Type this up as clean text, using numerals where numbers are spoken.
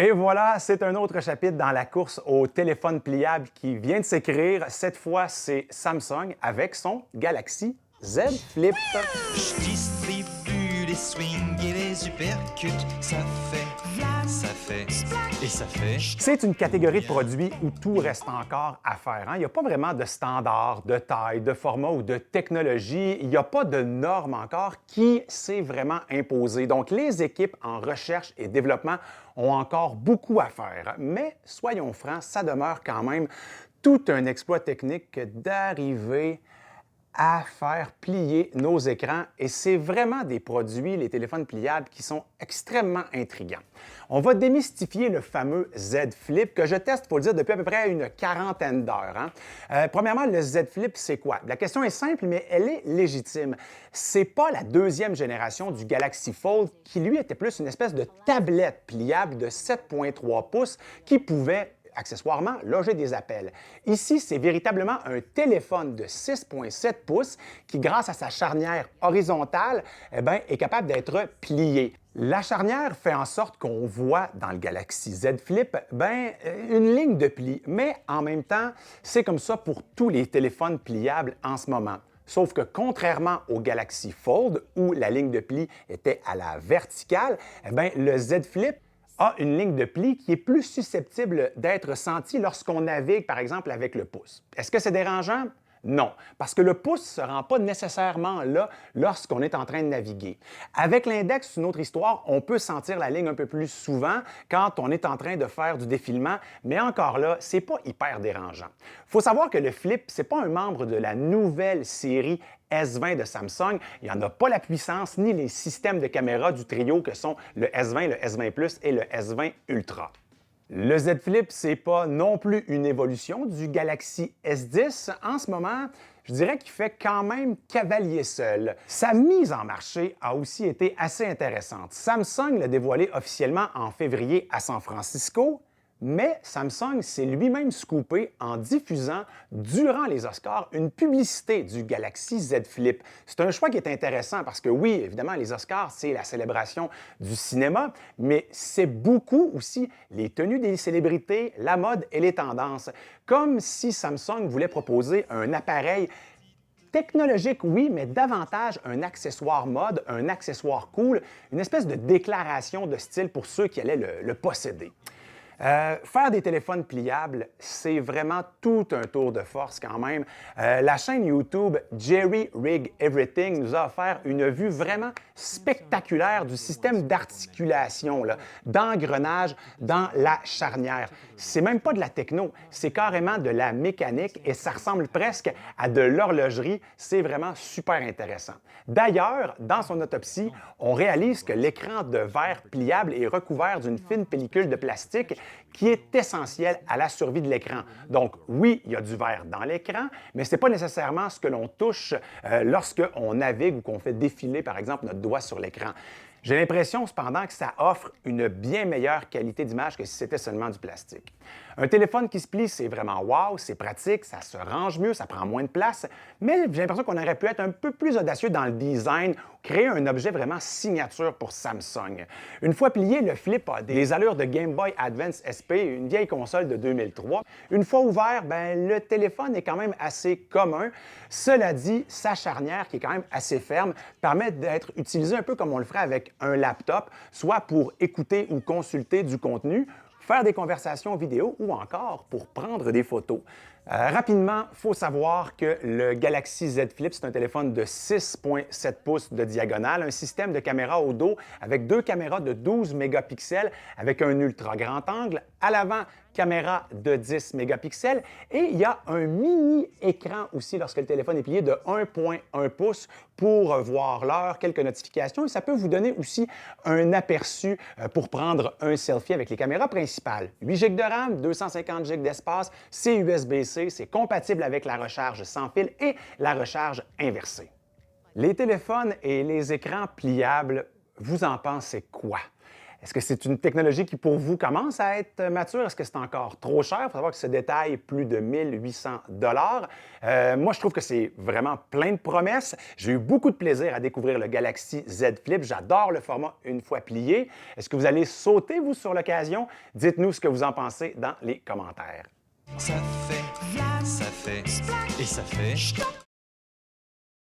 Et voilà, c'est un autre chapitre dans la course au téléphone pliable qui vient de s'écrire. Cette fois, c'est Samsung avec son Galaxy Z Flip. Je distribue les swings et les uppercuts. Ça fait. C'est une catégorie de produits où tout reste encore à faire. Il n'y a pas vraiment de standard, de taille, de format ou de technologie. Il n'y a pas de normes encore qui s'est vraiment imposé. Donc, les équipes en recherche et développement ont encore beaucoup à faire. Mais soyons francs, ça demeure quand même tout un exploit technique d'arriver à faire plier nos écrans et c'est vraiment des produits, les téléphones pliables, qui sont extrêmement intrigants. On va démystifier le fameux Z Flip que je teste, il faut le dire, depuis à peu près une quarantaine d'heures. Premièrement, le Z Flip, c'est quoi? La question est simple, mais elle est légitime. C'est pas la deuxième génération du Galaxy Fold qui, lui, était plus une espèce de tablette pliable de 7,3 pouces qui pouvait accessoirement loger des appels. Ici, c'est véritablement un téléphone de 6,7 pouces qui, grâce à sa charnière horizontale, est capable d'être plié. La charnière fait en sorte qu'on voit dans le Galaxy Z Flip une ligne de pli, mais en même temps, c'est comme ça pour tous les téléphones pliables en ce moment. Sauf que contrairement au Galaxy Fold, où la ligne de pli était à la verticale, le Z Flip a une ligne de pli qui est plus susceptible d'être sentie lorsqu'on navigue, par exemple, avec le pouce. Est-ce que c'est dérangeant? Non, parce que le pouce ne se rend pas nécessairement là lorsqu'on est en train de naviguer. Avec l'index, c'est une autre histoire, on peut sentir la ligne un peu plus souvent quand on est en train de faire du défilement, mais encore là, c'est pas hyper dérangeant. Il faut savoir que le Flip, c'est pas un membre de la nouvelle série S20 de Samsung. Il n'y en a pas la puissance ni les systèmes de caméra du trio que sont le S20, le S20 Plus et le S20 Ultra. Le Z Flip, c'est pas non plus une évolution du Galaxy S10. En ce moment, je dirais qu'il fait quand même cavalier seul. Sa mise en marché a aussi été assez intéressante. Samsung l'a dévoilé officiellement en février à San Francisco, mais Samsung s'est lui-même scoopé en diffusant, durant les Oscars, une publicité du Galaxy Z Flip. C'est un choix qui est intéressant parce que oui, évidemment, les Oscars, c'est la célébration du cinéma, mais c'est beaucoup aussi les tenues des célébrités, la mode et les tendances. Comme si Samsung voulait proposer un appareil technologique, oui, mais davantage un accessoire mode, un accessoire cool, une espèce de déclaration de style pour ceux qui allaient le posséder. Faire des téléphones pliables, c'est vraiment tout un tour de force quand même. La chaîne YouTube Jerry Rig Everything nous a offert une vue vraiment spectaculaire du système d'articulation, d'engrenage dans la charnière. C'est même pas de la techno, c'est carrément de la mécanique et ça ressemble presque à de l'horlogerie. C'est vraiment super intéressant. D'ailleurs, dans son autopsie, on réalise que l'écran de verre pliable est recouvert d'une fine pellicule de plastique qui est essentielle à la survie de l'écran. Donc oui, il y a du verre dans l'écran, mais ce n'est pas nécessairement ce que l'on touche lorsqu'on navigue ou qu'on fait défiler, par exemple, notre doigt sur l'écran. J'ai l'impression cependant que ça offre une bien meilleure qualité d'image que si c'était seulement du plastique. Un téléphone qui se plie, c'est vraiment wow, c'est pratique, ça se range mieux, ça prend moins de place, mais j'ai l'impression qu'on aurait pu être un peu plus audacieux dans le design, créer un objet vraiment signature pour Samsung. Une fois plié, le Flip a des allures de Game Boy Advance SP, une vieille console de 2003. Une fois ouvert, le téléphone est quand même assez commun. Cela dit, sa charnière, qui est quand même assez ferme, permet d'être utilisée un peu comme on le ferait avec un laptop, soit pour écouter ou consulter du contenu, faire des conversations vidéo ou encore pour prendre des photos. Rapidement, il faut savoir que le Galaxy Z Flip, c'est un téléphone de 6,7 pouces de diagonale, un système de caméra au dos avec deux caméras de 12 mégapixels avec un ultra grand angle. À l'avant, caméra de 10 mégapixels et il y a un mini-écran aussi lorsque le téléphone est plié de 1,1 pouces pour voir l'heure, quelques notifications et ça peut vous donner aussi un aperçu pour prendre un selfie avec les caméras principales. 8 GB de RAM, 250 GB d'espace, c'est USB-C, c'est compatible avec la recharge sans fil et la recharge inversée. Les téléphones et les écrans pliables, vous en pensez quoi? Est-ce que c'est une technologie qui, pour vous, commence à être mature? Est-ce que c'est encore trop cher? Il faut savoir que ce détail, plus de 1800 Moi, je trouve que c'est vraiment plein de promesses. J'ai eu beaucoup de plaisir à découvrir le Galaxy Z Flip. J'adore le format une fois plié. Est-ce que vous allez sauter, vous, sur l'occasion? Dites-nous ce que vous en pensez dans les commentaires. Ça fait, et ça fait.